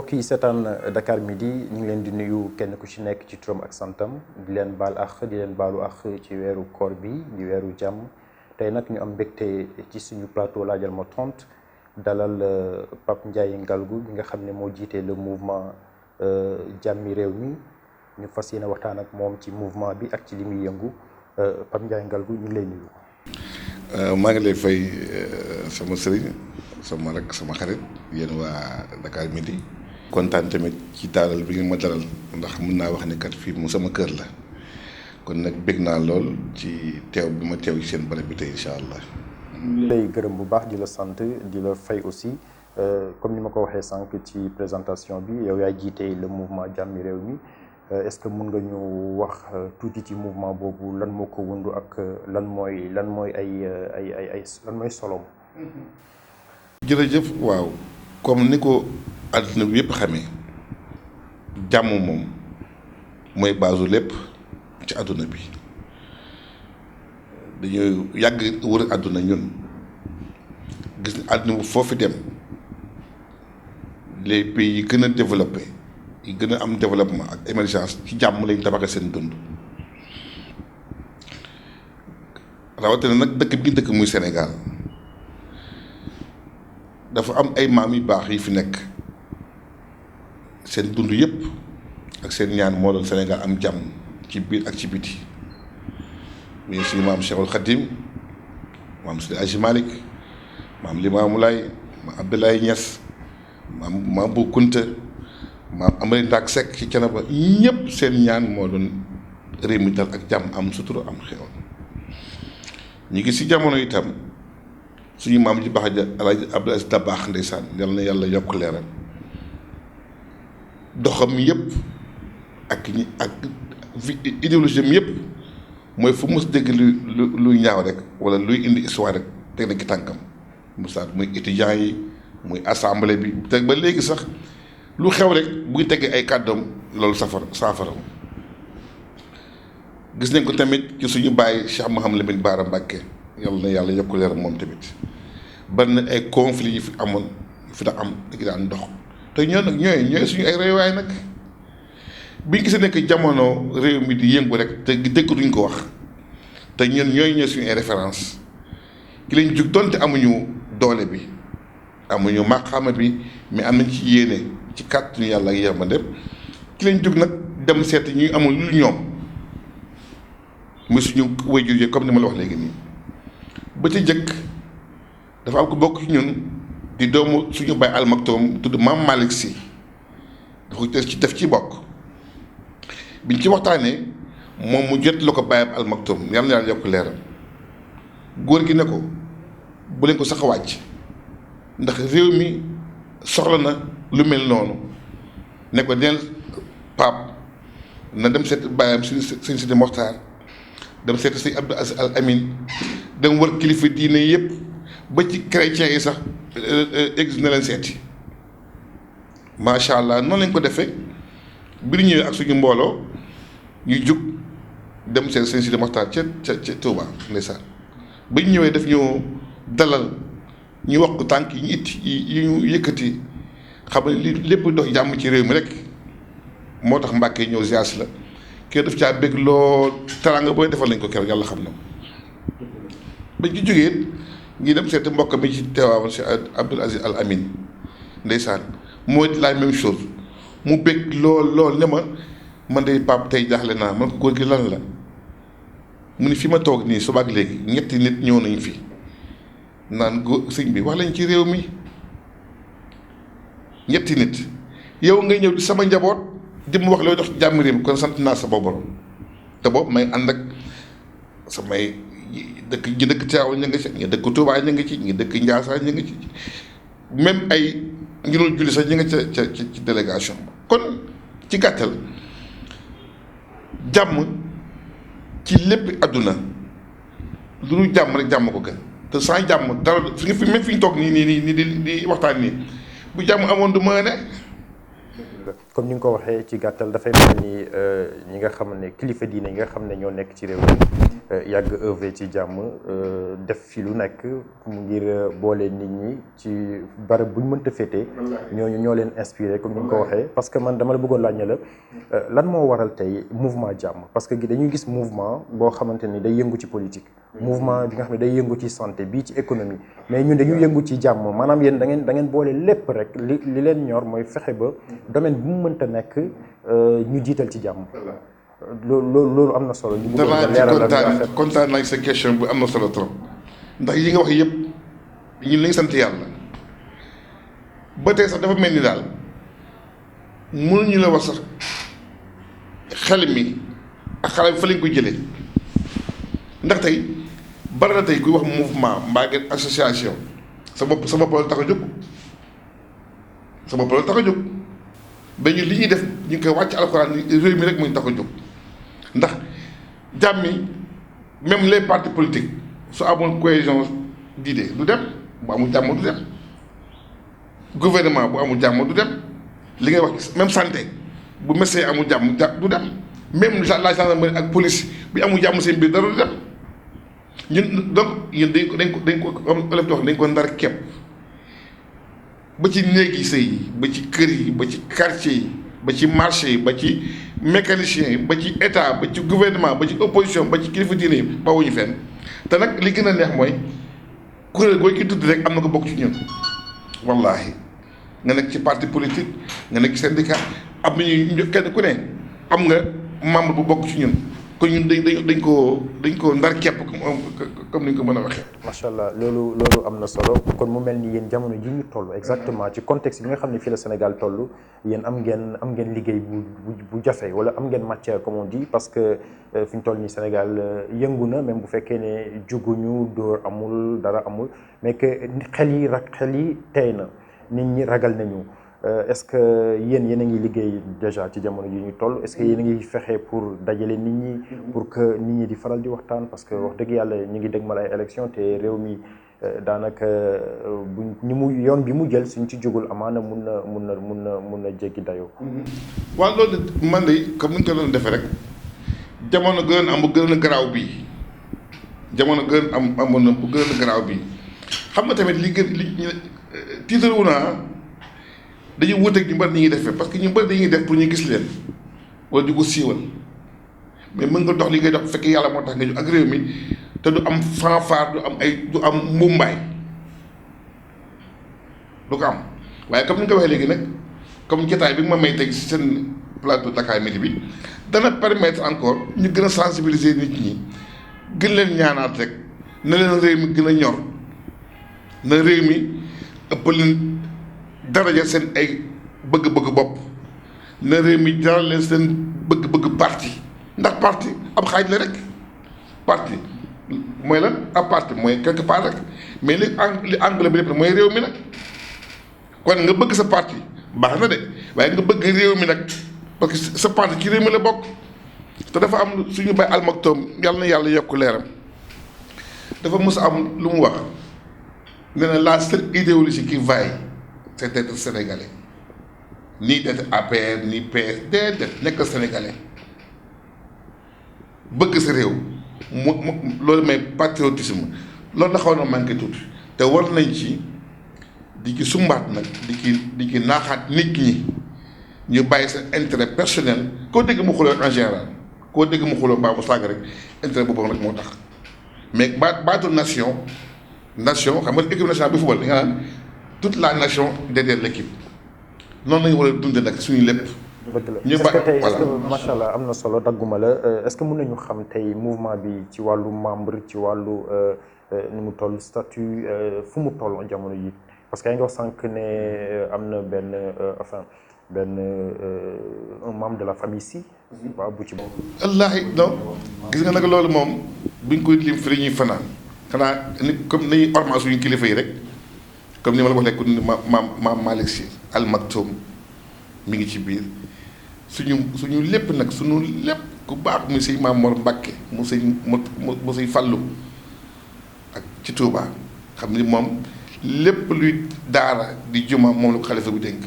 mbokk yi seetaan Dakar Midi ñu ngi leen di nuyu kenn ku ci nekk ci turam ak santam di leen baal ak di leen baalu ak ci weeru koor bi di weeru jàmm tey nag ñu am mbégte ci suñu plateau laajal ma tontu dalal Pape Ndiaye Ngalgou bi nga xam ne moo jiite le mouvement jàmmi réew mi ñu fas yéene waxtaan ak moom ci mouvement bi ak ci li muy yëngu Pape Ndiaye Ngalgou ñu ngi lay nuyu. maa ngi lay fay sama sëriñ sama rak sama xarit yéen waa Dakar Midi. kontaan tamit ci dalal bi ngeen ma dalal ndax mën naa wax ne kat fii mu sama kër la kon nag bég naa lool ci teew bi ma teew ci seen barab bi tey incha allah. ñu lay gërëm bu baax di la sant di la fay aussi comme ni ma ko waxee sànq ci présentation bi yow yaay jiite le mouvement jàmmi réew mi est-ce que mën nga ñu wax tuuti ci mouvement boobu lan moo ko wundu ak lan mooy lan mooy solom. jërëjëf waaw comme ni ko àdduna bi yëpp xamee jàmm moom mooy baasu lépp ci àdduna bi dañuy yàgg wër àdduna ñun gis ne àdduna bu foofu dem les pays yi gën a développé yi gën a am développement ak émergence ci jàmm lañ tabaxee seen dund rawatina nag dëkk bi dëkk muy Sénégal dafa am ay maam yu baax yi fi nekk seen dund yëpp ak seen ñaan moo doon Sénégal am jàmm ci biir ak ci biti muy suñu maam Cheikhul Khadim maam Seydi Hadji Malick maam Limamou Laye maam Abdoulaye Niass maam Bou Kounta maam Amary Ndack Seck ci Thiénaba ñëpp seen ñaan moo doon réew mi dal ak jàmm am sutura am xéwal ñu ngi si jamono itam suñu maam ji baax ja Alaaji Abdou Aziz Dabakh ndeysaan yal na yàlla yokk leeral doxam yëpp ak idéologie am yëpp mooy fu mus dégg luy ñaaw rek wala luy indi histoire rek teg na ki tànkam musaa muy étudiants yi muy assemblée bi teg ba léegi sax lu xew rek buy teggee ay kàddoom loolu saafara gis nañ ko tamit ci suñu bàyyi Cheikh Mouhamadou Lamine Bara Mbacké yàlla na yàlla yokk leeral moom tamit bari na ay conflits yi fi amoon fi da am di daan dox te ñoo nag ñooy suñu ay réewaay nag biñ gisee nekk jamono réew mi di yëngu rek te dëkk duñ ko wax te ñooy suñu ay référence ki lañ jug donte amuñu doole bi amuñu maqaama bi mais am nañ ci yéene ci kàttanu yàlla ak yërmande ki lañ jug nag dem seeti ñuy amul lu ñoom muy suñu waajur yi comme ni ma la wax léegi nii ba ca jëkk dafa am ko bokk ci ñun di doomu suñu baay Al Maktoum tudd Maam Malick Sy dafa def ci bokk biñ ci waxtaanee moom mu jot la ko bàyyam Al Maktoum yal na yàlla yokk leeram góor gi ne ko bu leen ko sax a wàcc ndax réew mi soxla na lu mel noonu ne ko neel Pape na dem seet bàyyam sëñ Sidi Moxtaar dem seet sëñ Abdou Aziz Al Amin dem wër kilifa diine yëpp ba ci chrétiens yi sax église na leen seeti macha allah noonu lañ ko defee bi ñu ñëwee ak suñu mbooloo ñu jug dem seen sëñ Sidi Moxtaar ca Touba ndeysaan ba ñu ñëwee daf ñu dalal ñu wax ko tànk yi ñu yëkkati xam ne li lépp dox jàmm ci réew mi rek moo tax Mbàkke ñëw ziar la kii daf caa bëgg lool teraanga booy defal nañ ko keroog yàlla xam na bañ ci jógee ngi dem seeti mbokk mi ci teewaawoon si Abdoul Aziz Al Amin ndeysaan mooy la même chose mu bëgg lool ne ma man de Pape tey jaaxle naa man ko góor gi lan la mu ni fi ma toog nii suba ak léegi ñetti nit ñëw nañu fi naan góor sëñ bi wax lañ ci réew mi ñetti nit yow ngay ñëw di sama njaboot di mu wax looy dox jàmm réew mi kon sant naa sa borom te boobu may ànd ak samay dëkk ñi dëkk Tivaouane ña nga ci ñi dëkk Touba ña nga ci ñi dëkk Ndiassane ña nga ci même ay ñu doon julli sax ñi nga ca ci délégation kon ci gàttal jàmm ci lépp àdduna lu dul jàmm rek jàmm ko gën te sans jàmm dara fi nga fi même fi ñu toog nii di waxtaan nii bu jàmm amoon du mën a ne comme ni nga ko waxee ci gàttal dafay mel ni ñi nga xam ne kilifa diine yi nga xam ne ñoo nekk ci réew mi yàgg œuvre ci jàmm def fi lu nekk mu ngir boole nit ñi ci barab bu ñu mënta féetee ñooñu ñoo leen inspiré comme ni nga ko waxee parce que man dama la bëggoon laaj ne la lan moo waral tey mouvement jàmm parce que dañuy gis mouvement boo xamante ni day yëngu ci politique mouvement bi nga xam ne day yëngu ci santé bii ci économie mais ñun dañuy yëngu ci jàmm maanaam yéen da ngeen boole lépp rek li leen ñor mooy fexe ba domaine bu mu mënta nekk ñu jiital ci jàmm. loolu am na solo. ñu danaa ci kontaan nañ sa question bu am na solo trop ndax yi nga wax yëpp ñun lañ sant yàlla ba tey sax dafa mel ni daal mënuñu la wax sax xel mi ak xale bi fa lañ ko jëlee ndax tey bari na tey kuy wax mouvement mbaa ngeen association sa bopp la tax a jóg sa bopp la tax a jóg ba ñu li ñuy def ñu ngi koy wàcc alxuraan réew mi rek mu ñu tax a jóg ndax jàmmi même les partis politiques su amul cohésion d'idée du dem bu amul jàmm du dem gouvernement bu amul jàmm du dem li ngay wax même santé bu médecin amul jàmm du dem même la gendarmerie ak police bi amul jàmm seen biir dara du dem ñun donc ñun dañ ko olof di wax dañ ko ndar képp ba ci néegi sëy yi ba ci kër yi ba ci quartier yi ba ci marché yi ba ci mécanicien yi ba ci état ba ci gouvernement ba ci opposition ba ci kilifa diine yi bawuñu fenn te nag li gën a neex mooy kuréel gooy ki tudd rek am na ko bokk ci ñun wallaahi nga nekk ci parti politique nga nekk ci syndicat am nañu kenn ku ne am nga membre bu bokk ci ñun kon ñun dañ ko ndar képp comme ni ñu ko mën a waxee. macha allah loolu am na solo kon mu mel ni yéen jamono ji ñu toll exactement ci contexte bi nga xam ne fii la Sénégal toll yéen am ngeen liggéey bu jafe wala am ngeen matière comme on dit parce que fi ñu toll nii Sénégal yëngu na même bu fekkee ne juguñu dóor amul dara amul mais que xel yi tey na nit ñi ragal nañu. Est-ce que yéen a ngi liggéey déjà ci jamono yi ñu toll est-ce que yéen a ngi fexe pour dajale nit ñi pour que nit ñi di faral di waxtaan parce que wax dëgg yàlla ñu ngi dégmal ay élection te réew mi daanaka yoon bi mu jël suñ ci jógul amaana mun na jéggi dayoo. waaw loolu man de comme ni nga ko doon defee rek jamono gën am bu gën a garaaw bii amoon na bu gën a garaaw bii xam nga tamit li tiitaru naa dañuy wuteeg ñu bari ni ñuy defee parce que ñu bari dañuy def pour ñu gis leen wala di ko siiwal mais mën nga dox li ngay dox bu fekkee yàlla moo tax nga ñu ak réew mi te du am fanfare du am mbumbaay du ko am waaye comme ni nga ko waxee léegi nag comme jotaay bi nga ma may teg si seen plateau Dakar Midi bi dana permettre encore ñu gën a sensibiliser nit ñi gën leen ñaanaat rek na leen réew mi gën a ñor na réew mi ëpp leen daraja seen ay bëgg-bëgg bopp na réew mi jaral leen seen bëgg-bëgg parti ndax parti ab xaaj la rek parti mooy lan ab parti mooy quelque part rek mais li anglais bi lépp mooy réew mi nag kon nga bëgg sa parti baax na de waaye nga bëgg réew mi nag parce que sa parti ci réew mi la bokk te dafa am suñu bay almaktoom yàlla na yàlla yokk leeram dafa mës a am lu mu wax nee na la seule idéologie qui vaille c'est d'être sénégalais ni d'être APR ni PS déedéet nekk sénégalais bëgg sa réew mu loolu may patriotisme loolu na xaw na manqué tuuti te war nañ ci di ci sumbaat nag di ci naaxaat nit ñi ñu bàyyi sa intérêt personnel koo dégg mu xuloo en général koo dégg mu xuloo mbaa mu saaga rek intérêt boobu nag moo tax mais baatu nation xam nga équipe nationale bi football da nga naan toute la nation derrière l'équipe noonu lañu war a dundee nag suñu lépp. ñu ba est-ce que macha allah am na solo dagguma la est-ce que mën nañu xam tey mouvement bi ci wàllu membre ci wàllu nu mu toll statut fu mu toll jamono yi parce que yaa ngi wax sànq ne am na benn un membre de la famille si. waaw bu ci bokk. wallaahi non gis nga nag loolu moom buñ koy lim fi ñuy fanaan xanaa ni comme ni orma suñu kilifa yi rek. comme ni ma la wax léegi maam Malick Sy Al Maktoum mi ngi ci biir suñu lépp nag suñu lépp ku baax muy sëñ Maam Mor Mbàkke mu sëñ Fallu ak ci Touba xam ni moom lépp luy daara di juma moom la ko xalifa bi dénk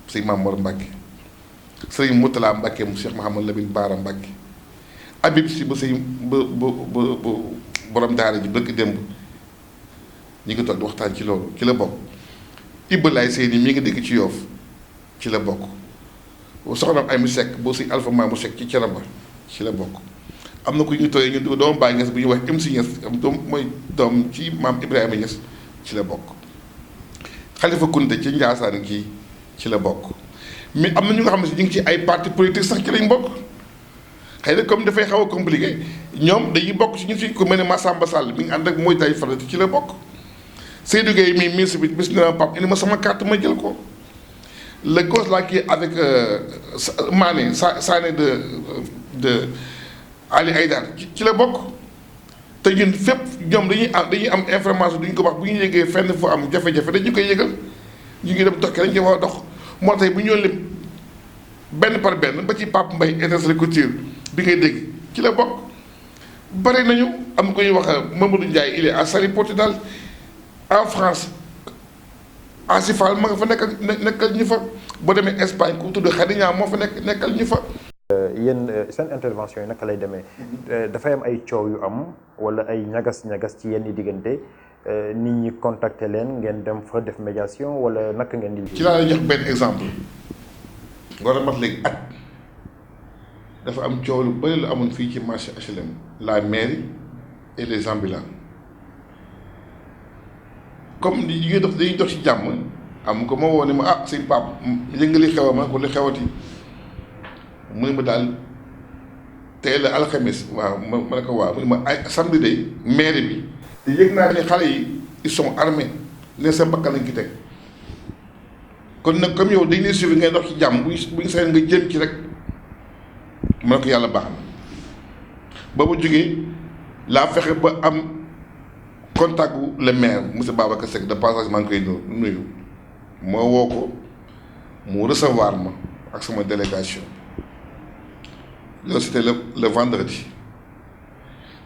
sëñ Maam Mor Mbàkke sëriñ Moutala Mbacke mu Cheikh Mouhamadou Lamine Bara Mbacke Habib si ba sëñ ba borom daara ji bëgg démb ñi ngi toog di waxtaan ci loolu ci la bokk. Ibba Laay Seyni mi ngi dégg ci Yoof ci la bokk soxna ay mu Seck boo si Alpha Mamou Seck ci Thiénaba ci la bokk. am na ku ñu tooyee ñu doomu Baay Ñas bu ñuy wax MC Ñas am doom mooy doom ci maam Ibrahima Ñas ci la bokk. Xalifa Kunte ci Njaasaan gi ci la bokk mais am na ñu nga xam ne si ñu ngi ci ay parti politique sax ci lañ bokk xëy na comme dafay xaw a compliqué ñoom dañuy bokk ci ñu fi ku mel ne Massamba Sall mi ngi ànd ak mooy tay farati ci la bokk. Seydou Gueye mii ministre bi bis na Pape indi ma sama carte ma jël ko le gosse là qui est avec Mané Sané de Ali Haïdar ci la bokk te ñun fépp ñoom dañuy am information duñ ko wax bu ñu yëgee fenn fu am jafe-jafe dañu koy yëgal ñu ngi dem dox dañ ci war a dox moo tax bu ñu lim benn par benn ba ci Pape Mbaye Étincelle Couture bi ngay dégg ci la bokk bari nañu am ko ñuy wax Mamadou Ndiaye il est à Saly Portudal en France Asifal ma nga fa nekkal ñu fa boo demee Espagne ku tudd Xadiña moo fa nekkal ñu fa. yéen seen intervention yi naka lay demee dafay am ay coow yu am wala ay ñagas-ñagas ci yenn diggante nit ñi contacter leen ngeen dem fa def médiation wala naka ngeen di. ci laa lay jox benn exemple war a mat léegi at dafa am coow lu bëri lu amoon fii ci marché HLM la mairie et les ambulants. comme li ñuy dox dañuy dox ci jàmm am ko ma woo ne ma sëñ Pape yëngali xew ma ko li xewati mu ne ma daal tey la alxames waaw ma ne ko waaw mu ne ma ay samedi day mairie bi te yëg naa ne xale yi ils sont armés ne sa bakkan lañ ki teg kon nag comme yow dañ lay suivre ngay dox ci jàmm buñ seen nga jëm ci rek ma ne ko yàlla baax na ba mu jógee laa fexe ba am contact gu le maire monsieur Babacar Seck de passage maa ngi koy nuyu moo woo ko mu recevoir ma ak sama délégation loolu c'était le vendredi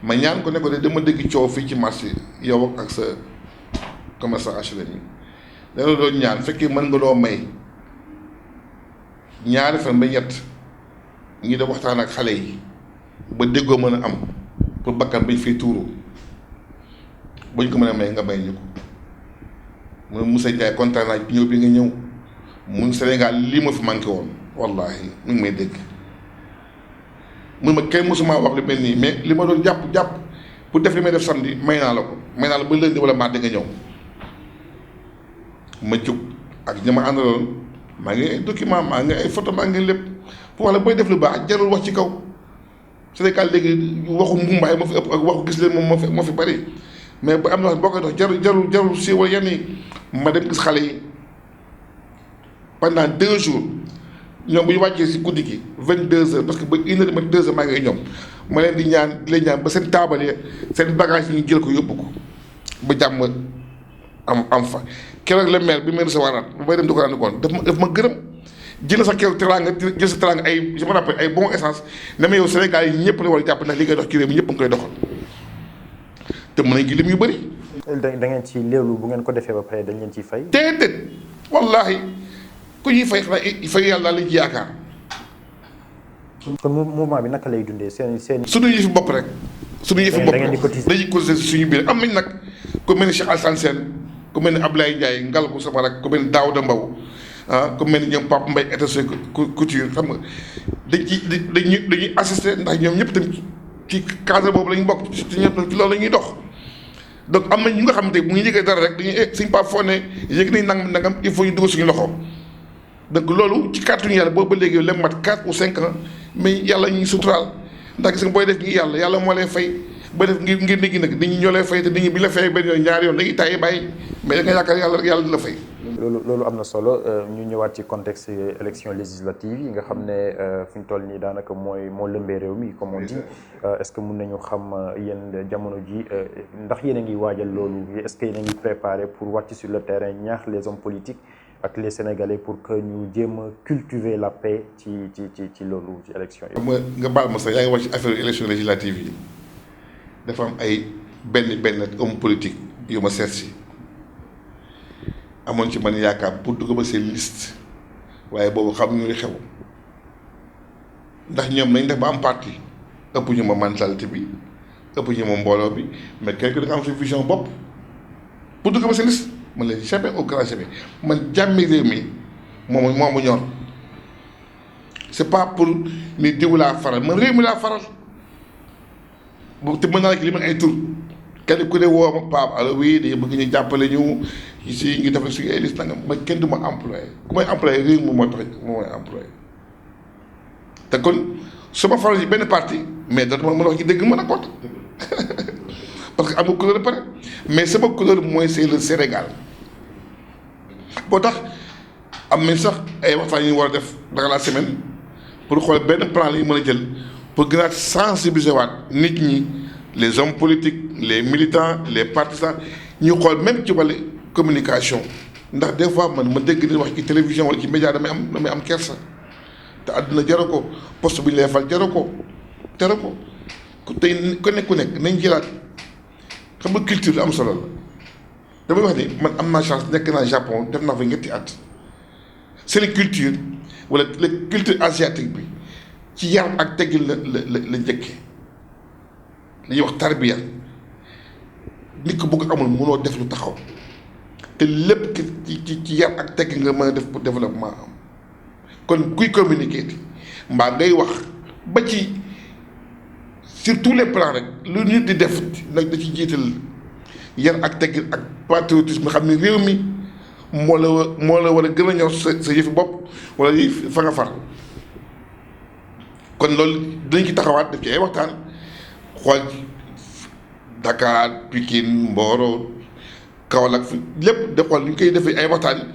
ma ñaan ko ne ko de dama dégg coow fii ci marché yow ak sa commerçant HLM yi dana doon ñaan fekkee mën nga doo may ñaari fan ba ñett ñi def waxtaan ak xale yi ba déggoo mën a am pour bakkan bañ fay tuuru bañ ko mën a may nga may ñu ko mu ne Moussa Ndiaye kontaan naa ñëw bi nga ñëw mu Sénégal lii ma fi manqué woon wallahi mi ngi may dégg mun ma kenn mosuma wax lu mel nii mais li ma doon jàpp pour def li may def samedi may naa la ko may naa la ba lundi wala mardi nga ñëw ma jóg ak ñi ma àndaloon maa ngi ay document maa ngi ay photo maa ngi lépp pour wax la booy def lu baax jarul wax ci kaw Sénégal léegi waxu mbumbaay moo fi ëpp ak waxu gis leen moom moo fi bari mais bu am na boo koy dox jarul siiwal yenn yi ma dem gis xale yi pendant 2 jours ñoom bu ñu wàccee si guddi gi 22h parce que ba 1h ba 2h maa ngi ñoom ma leen di ñaan ba seen taabal yi seen bagage yi ñu jël ko yóbbu ko ba jàmm am fa keroog la maire bi ma recevoir ba may dem di ko rendre compte daf ma gërëm jël sa keroog teraanga jël sa teraanga ay je me rappelle ay bon essence ne ma yow Sénégal yi ñëpp la war a jàpp ndax li ngay dox ci réew mi ñëpp nga koy doxal te mën nañ ci lim yu bëri. da ngeen ci léelu bu ngeen ko defee ba pare dañ leen ciy fay. déedéet wallaahi ku ñuy fay xanaa fay yàlla lañ ci yaakaar. kon mouvement bi naka lay dundee seen. suñu yëfi bopp rek. suñu yëfi bopp rek dañuy cotiser suñu biir am nañ nag ku mel ni Cheikh Alassane Sène ku mel ni Ablaye Ndiaye Ngalgu sama rek ku mel ni Daouda Mbow ku mel ni ñoom Pape Mbaye Étincelle Couture xam nga dañuy assister ndax ñoom ñëpp tamit ci cadre boobu la ñu bokk ci ñëpp ci loolu la ñuy dox. donc am na ñu nga xamante bu ñu yëgee dara rek dañuy suñ Pape foo ne yëg nañ nangam il faut ñu dugg suñu loxo donc loolu ci kàttuñu yàlla boobu ba léegi lem mat 4 ou 5 ans mais yàlla ñuy suturaal ndax gis nga booy def ngi yàlla moo lay fay booy def ngir nit ñi nag nit ñi ñoo lay fay te nit ñi bi la fay benn yoon ñaari yoon dañuy tàyyi bàyyi mais da nga yaakaar yàlla rek yàlla di la fay. loolu am na solo ñu ñëwaat ci contexte élection législative yi nga xam ne fi ñu toll nii daanaka moo lëmbee réew mi comme on dit est-ce que mun nañu xam yéen jamono ji ndax yéen a ngi waajal loolu est-ce que yéen a ngi préparé pour wàcc sur le terrain ñaax les hommes politiques ak les Sénégalais pour que ñu jéem a cultiver la paix ci loolu ci élection yi. nga baal ma sax yaa ngi wax ci affaire élection législative yi dafa am ay benn homme politique yu ma seet si amoon ci man yaakaar pour dugg ba seen liste waaye boobu xam ñu xew ndax ñoom nañ def ba am parti ëpp ñu ma mentalité bi ëpp ñu ma mbooloo bi mais quelque da nga am sa vision bopp pour dugg ba sa liste man leen jamais au grand jamais man jàmmi réew mi moom mu ñor c'est pas pour ni diw laa faral man réew mi laa faral te mën naa li man ay tur kenn ku ne woo ma Pape alors oui dañu bëgg ñu jàppale ñu si ngi def la suñu ay liste nangam man kenn du ma employé ku may employé réew mi moo tax moo may employé te kon su ma faral ci benn parti mais dootuma mën a wax ci dëgg mën a compte parce que am nga couleur pare mais sama couleur mooy c'est le Sénégal boo tax am nañ sax ay waxtaan yu ñu war a def dans la semaine pour xool benn plan la ñu mën a jël pour gën a sensibiliser waat nit ñi les hommes politiques les militants les partisans ñu xool même ci wàllu communication ndax des fois man ma dégg nit wax ci télévision wala ci média damay am kersa te àdduna jaru ko poste bi ñu lay fal jaru ko tey ku nekk nañ jëlaat xam nga culture lu am solo la damay wax ni man am naa chance nekk naa Japon def naa fa ñetti at seen culture wala la culture asiatique bi ci yar ak teggin la njëkkee li ñuy wax tarbiya nit ko bëgg amul mënoo def lu taxaw te lépp ci yar ak teggin nga mën a def pour développement am kon kuy communiquer mbaa ngay wax ba ci sur tous les plans rek lu nit di def nag da ci jiital yar ak teggin ak patriotisme xam ne réew mi moo la war a gën a ñor sa yëfi bopp wala yëf fa nga far kon loolu dinañ ci taxawaat def ci ay waxtaan xool Dakar Pikine Mboro Kaolack fi lépp de xool ni ñu koy defee ay waxtaan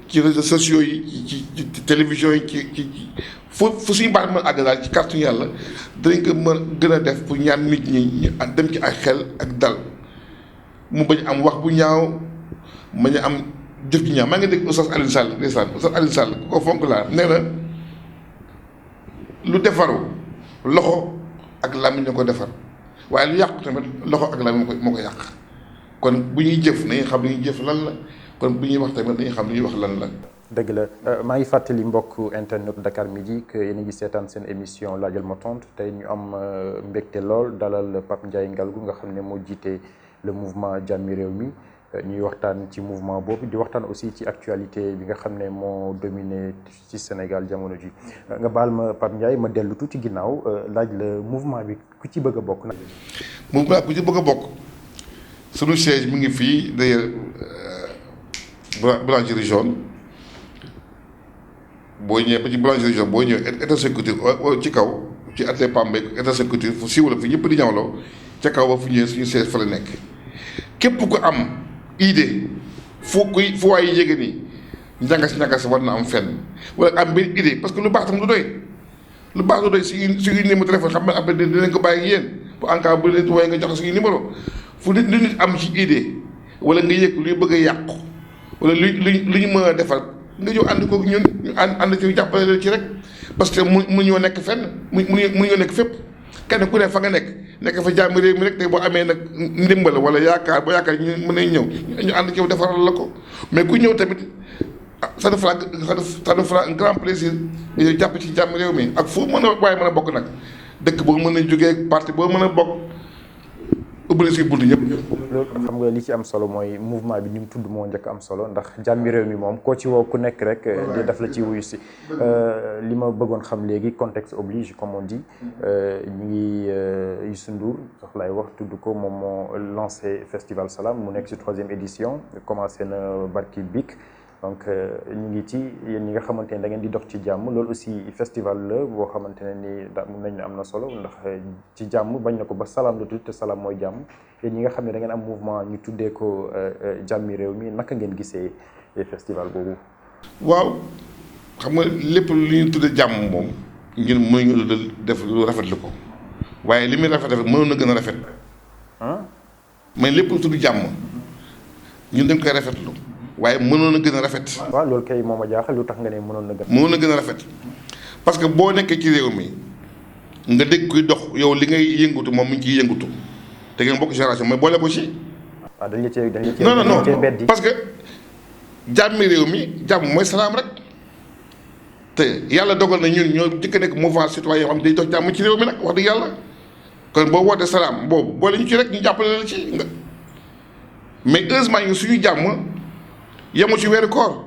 ci réseaux sociaux yi ci télévision yi ci fu suñu baax mën a àgg daal ci kàttu yàlla dinañ ko mën gën a def pour ñaan nit ñi ñu dem ci ak xel ak dal mu bañ am wax bu ñaaw bañ a am jëf ji ñaaw maa ngi dégg Oustaz Alioune Sall ndeysaan Oustaz Alioune Sall ku ko fonk laa nee na lu defaru loxo ak làmmiñ ñoo ko defar waaye lu yàqu tamit loxo ak làmmiñ moo ko yàq kon bu ñuy jëf nañu xam li ñuy jëf lan la kon bu ñuy wax tamit dañuy xam li ñuy wax lan la. dëgg la maa ngi fàttali mbokk internet Dakar Midi que yéen a ngi seetaan seen émission laajal ma tontu tey ñu am mbégte lool dalal Pape Ndiaye Ngalgou nga xam ne moo jiite le mouvement Jàmmi Réew mi ñuy waxtaan ci mouvement boobu di waxtaan aussi ci actualité bi nga xam ne moo dominé ci Sénégal jamono ji nga baal ma Pape Ndiaye ma dellu tuuti ginnaaw laaj la mouvement bi ku ci bëgg a bokk nag. mouvement ku ci bëgg a bokk sunu siège mi ngi fii d'ailleurs boulangerie jaune boo ñëwee ba ci boulangerie jaune boo ñëwee état couture ci kaw ci atelier Pambay état couture fu siiw la fi ñëpp di ñawloo ca kaw ba fu ñëwee suñu siège fa la nekk képp ku am idée fu waay yi yéege nii ñagas war na am fenn wala am benn idée parce que lu baax tam du doy lu baax du doy suñu numéro téléphone xam nga après dinañ ko bàyyi yéen bu en cas bu leen wooye nga joxe suñu numéro fu nit am ci idée wala nga yëg luy bëgg a yàqu wala lu ñu mën a defar nga ñëw ànd ko ñun ñu ànd ci jàppale leen ci rek parce que mu ñoo nekk fenn mu ñoo nekk fépp kenn ku ne fa nga nekk fa jàmm réew mi rek te boo amee nag ndimbal wala yaakaar boo yaakaar ñu mën nañ ñëw ñu ànd ci defaral la ko mais ku ñëw tamit ça nous fera un grand plaisir nga jàpp ci jàmm réew mi ak fu mën a waaye mën a bokk nag dëkk boo mën a jógee parti boo mën a bokk ubbi si buntu ñëpp. loolu xam nga li ci am solo mooy mouvement bi ni mu tudd moo njëkk am solo ndax jàmmi réew mi moom koo ci woo ku nekk rek di daf la ci wuyu si li ma bëggoon xam léegi contexte oblige comme on dit ñu ngi Youssou Ndour sax laay wax tudd ko moom moo lancé Festival Salam mu nekk ci 3e édition commencé na barki Bik donc ñu ngi ci yéen ñi nga xamante ne da ngeen di dox ci jàmm loolu aussi festival la boo xamante ne ni mun nañ ne am na solo ndax ci jàmm bañ na ko ba salaam la tudd te salaam mooy jàmm yéen ñi nga xam ne da ngeen am mouvement ñu tuddee ko jàmmi réew mi naka ngeen gisee festival boobu. waaw xam nga lépp lu ñu tuddee jàmm moom ñun mënuñu def lu rafetlu ko waaye li muy rafet mënoon na gën a rafet. mais lépp lu tudd jàmm ñun dañ koy rafetlu. waaye mënoon na gën a rafet. waaw loolu kay moom a jaaxal lu tax nga ne mënoon na gën. mënoon na gën a rafet parce que boo nekkee ci réew mi nga dégg kuy dox yow li ngay yëngatu moom mu ngi ciy yëngatu te ngeen bokk génération mais boole ko ci. waaw dañ la cee non parce que jàmmi réew mi jàmm mooy salaam rek te yàlla dogal na ñun ñoo jëkk nekk mouvement citoyen yoo xam day dox jàmm ci réew mi nag wax dëgg yàlla kon boo wootee salaam boobu boole ñu ci rek ñu jàppale la ci nga mais heureusement ñu suñu jàmm yemul ci weeru koor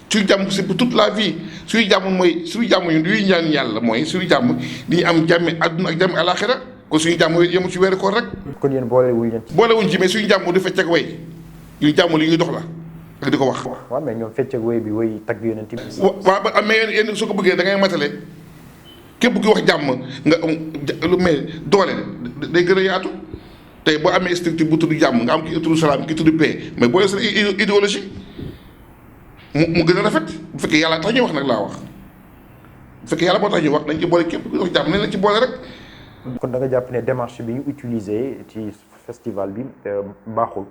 suñu jàmm c'est pour toute la vie suñu jàmm mooy suñu jàmm ñun luy ñaan yàlla mooy suñu jàmm di ñu am jàmmi àdduna ak jàmmi àlaaxira kon suñu jàmm yemul ci weeru koor rek. kon yéen boolewuñ leen ci. boolewuñ ci mais suñu jàmm du fecc ak way ñu jàmm li ñuy dox la ak di ko wax. waaw mais ñoom fecc ak wéy bi wéy tagg yonent bi. waaw ba mais yéen su ko bëggee da ngay matale képp ki wax jàmm nga lu mais doole day gën a yaatu tey boo amee structure bu tudd jàmm nga am ki tudd salaam ki tudd paix mais boo seen idéologie mu gën a rafet bu fekkee yàlla tax ñuy wax nag laa wax bu fekkee yàlla moo tax ñuy wax dañ ci boole képp ki wax jàmm nañ la ci boole rek. kon da nga jàpp ne démarche bi ñu utilisé ci festival bi baaxul.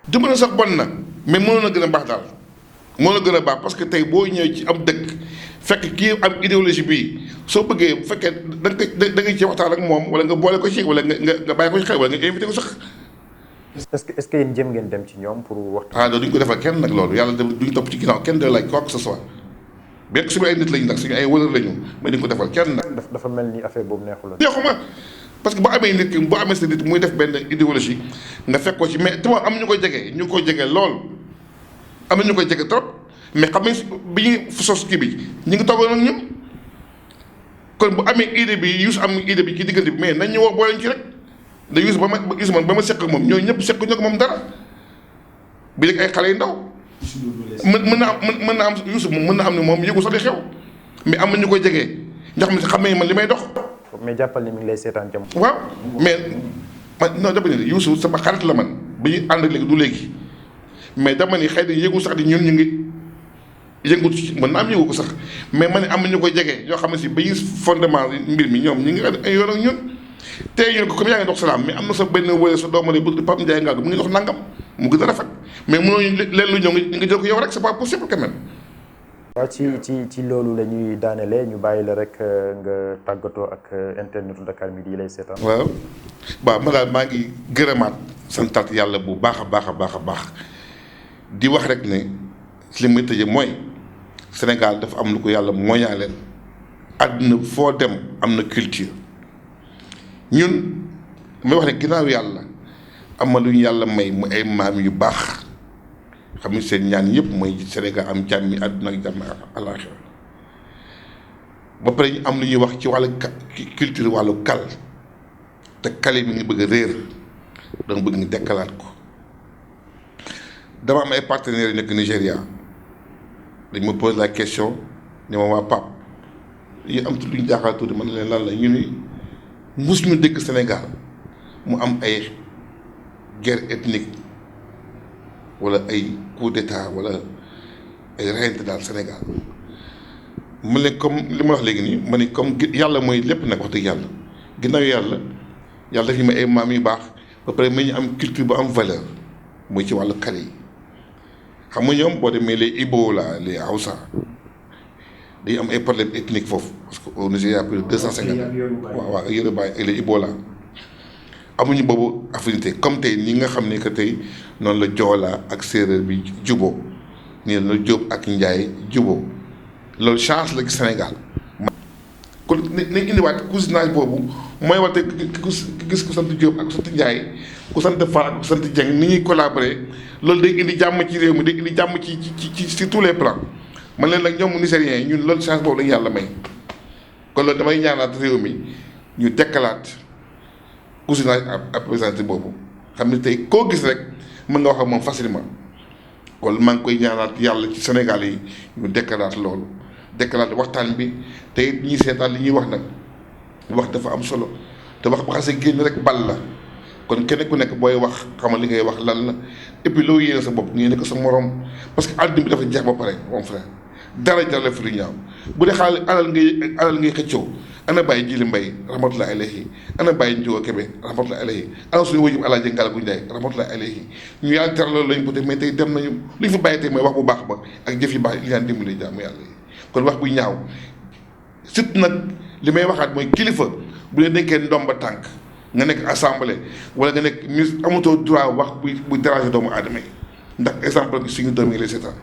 du mën a sax bon na mais mënoon a gën a baax daal mënoon a gën a baax parce que tey boo ñëwee ci am dëkk fekk kii am idéologie bii soo bëggee bu fekkee da nga ci waxtaan ak moom wala nga boole ko ci wala nga bàyyi ko ci xel wala nga invité ko sax. est-ce que yéen jëm ngeen dem ci ñoom pour waxtaan. ah non duñ ko defal kenn nag loolu yàlla duñ topp ci ginnaaw kenn de laaj quoi que ce soit bien que suñu ay nit lañu nag suñu ay wëlër lañu mais duñ ko defal kenn nag. dafa mel ni affaire boobu neexul la. neexuma parce que boo amee nit ki boo amee sa nit muy def benn idéologie nga fekk ko ci mais tamit am ñu koy jege ñu koy jege lool am na ñu koy jege trop mais xam nga bi ñuy sos kii bi ñu ngi toogoon ak ñun kon bu amee idée bi Youssou am idée bi ci diggante bi mais nañ ñu woo boole ñu ci rek da Youssou ba ma seq ak moom ñooñu ñëpp seq ñu ak moom dara bi léegi ay xale yu ndaw. mën na am Youssou mën na am ne moom yëgu sax di xew mais am na ñu koy jege ñoo xam ne man li may dox. mais jàppal ni mi ngi lay seetaan jam. waaw mais man non dama ne Youssou sama xarit la man bi ñu ànd léegi du léegi mais dama ni xëy na yëgu sax di ñun ñu ngi yëngu ci mën na am yëgu ko sax mais man am na ñu koy jege ñoo xam ne si ba ñu fondement mbir mi ñoom ñu ngi ay yoon ak ñun tey ñu ne ko comme yaa ngi dox salaam mais am na sa benn wële sa doomu ne bu Pape Ndiaye Ngallou mu ngi dox nangam mu gën a rafet mais mënoo leen lu ñëw nga jël ko yow rek c'est pas possible quand même. waaw ci loolu la ñuy daanelee ñu bàyyi la rek nga tàggatoo ak internetu Dakar Midi yi lay seetaan. waaw ma daal maa ngi gërëmaat santaat yàlla bu baax a baax a baax a baax di wax rek ne li muy tëjee mooy Sénégal dafa am lu ko yàlla mooñaaleel àdduna foo dem am na culture ñun may wax ne ginnaaw yàlla am na lu ñu yàlla may mu ay maam yu baax. xam ni seen ñaan yëpp mooy Sénégal am jàmmi àdduna ak jàmm àllaaxira ba pare ñu am lu ñuy wax ci wàllu culture wàllu kal te kale mi ngi bëgg a réer danga bëgg nga dekkalaat ko dama am ay partenaires yu nekk Nigéria dañ ma pose la question ne ma waa Pape yi am lu ñu jaaxal tuuti man leen lan la ñu ni mus ñu dégg Sénégal mu am ay guerre ethnique wala ay coup d'état wala ay reyante daal Sénégal mu ne comme li ma wax léegi nii ma ne comme yàlla mooy lépp nag wax dëgg yàlla ginnaaw yàlla daf ñu may ay maam yu baax ba pare may ñu am culture bu am valeur muy ci wàllu kar yi xam nga ñoom boo demee les Ibo la les Hausa dañu am ay problème ethnique foofu parce que au Nigeria plus de 250 waaw Yoruba ak les Ibo la amuñu boobu affinité comme tey ñi nga xam ne que tey noonu la Joola ak séeréer bi juboo nii la Jóob ak Njaay juboo loolu chance la ci Sénégal kon nañ indiwaat cousinage boobu mooy wax te gis ku sant Jóob ak ku sant Njaay ku sant Fall ak ku sant Jeng ni ñuy collaborer loolu day indi jàmm ci réew mi day indi jàmm ci tous les plans man leen nag ñoom nigériens yi ñun loolu chance boobu lañu yàlla may kon loolu damay ñaanaat réew mi ñu dekkalaat cousinage ak présenté boobu xam ne tey koo gis rek mën nga wax ak moom facilement kon maa ngi koy ñaanaat yàlla ci Sénégal yi ñu dekkalaat loolu dekkalaat waxtaan bi te it ñuy seetaan li ñuy wax nag wax dafa am solo te wax ba xasee génn rek bal la kon kenn ku nekk booy wax xamal li ngay wax lan la et puis loo yéene sa bopp nga yéene ko sa morom parce que àdduna bi dafa jeex ba pare mon frère dara jarale fi lu ñaaw bu dee xaalis alal ngay xëccoo ana bàyyi Jili Mbay rahmatullahi alayhi ana bàyyi Njuga Kebe rahmatullahi alayhi ana suñu wajub Alaaji Ngalagu Njaay rahmatullahi alayhi ñu yàlla teral loolu lañ ko te mais tey dem nañu li ñu fi bàyyi tey mooy wax bu baax ba ak jëf yu baax yi ñaan dimbali jaamu yàlla yi kon wax bu ñaaw surtout nag li may waxaat mooy kilifa bu dee nekkee ndomba tànk nga nekk assemblée wala nga nekk ministre amatoo droit wax buy déranger doomu aadama yi ndax exemple suñu doom yi lay seetaan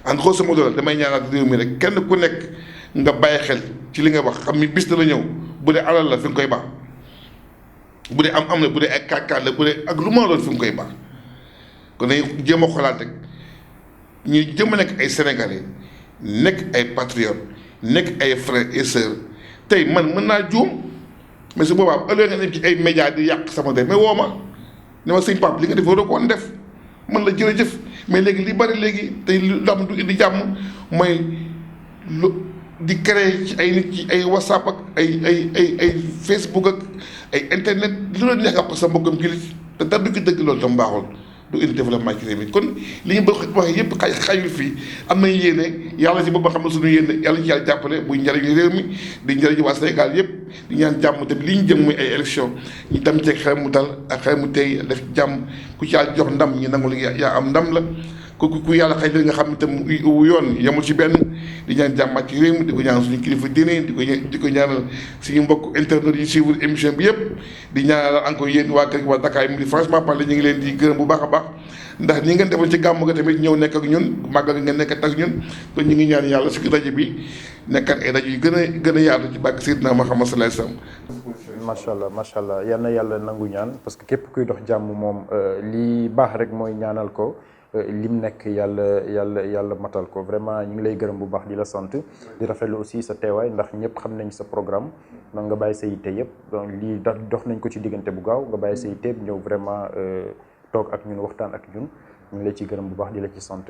en grosso modo damay ñaanal réew mi rek kenn ku nekk nga bàyyi xel ci li nga wax xam ni bis dana ñëw bu dee alal la fi nga koy baax bu dee am la bu dee ay kàkkaar la bu dee ak lu ma doon fi nga koy baax kon dañuy jéem a xoolaat rek ñu jëm a nekk ay sénégalais nekk ay patriotes nekk ay frères et sœurs tey man mën naa juum mais su boobaa ëllëg nga nekk ci ay médias di yàq sama der mais woo ma ne ma sëñ Pape li nga def waroo ko woon def man la jërëjëf mais léegi li bari léegi tey lu am du indi jàmm mooy lu di créer ci ay nit ci ay WhatsApp ak ay Facebook ak ay internet lu la neex nga sa mbokkam jullit te dara du ko dëgg loolu tam baaxul du indi développement ci réew mi kon li ñu bëgg wax yëpp xajul fii am nañ yéene yàlla si boppam xam na suñu yéene yàlla ci yàlla jàppale buy njëriñu réew mi di njëriñu waa Sénégal yëpp di ñaan jàmm te li ñu jëm muy ay élection ñu dem ceeg xel mu dal ak xel mu tey def jàmm ku ci yàlla jox ndam ñu nangu li yaa am ndam la ku yàlla xëy na nga xam ne tam yoon yemul ci benn di ñaan jàmmaat ci réew mi di ko ñaanal suñu kilifa diine di ko ñaanal suñu mbokk internet yi suivre émission bi yëpp di ñaanal encore yéen waa kër waa Dakar Midi franchement parlé ñu ngi leen di gërëm bu baax a baax ndax ni ngeen defal ci gàmm ga tamit ñëw nekk ak ñun màggal ngeen nekk ak ñun kon ñu ngi ñaan yàlla si rajo bi nekkat ay rajo yu gën a yaatu ci bàkk Seydina Muhammad sallallahu alayhi wasallam. macha allah yal na yàlla nangu ñaan parce que képp kuy dox jàmm moom li baax rek mooy ñaanal ko lim nekk yàlla matal ko vraiment ñu ngi lay gërëm bu baax di la sant di rafetlu aussi sa teewaay ndax ñëpp xam nañ sa programme donc nga bàyyi sa yitte yëpp donc lii dox nañ ko ci diggante bu gaaw nga bàyyi sa yitte ñëw vraiment toog ak ñun waxtaan ak ñun ñu ngi lay ci gërëm bu baax di la ci sant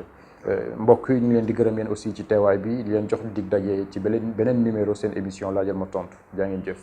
mbokk yi ñu ngi leen di gërëm yéen aussi ci teewaay bi di leen jox dig daje ci beneen numéro seen émission laajal ma tontu jaa ngeen jëf.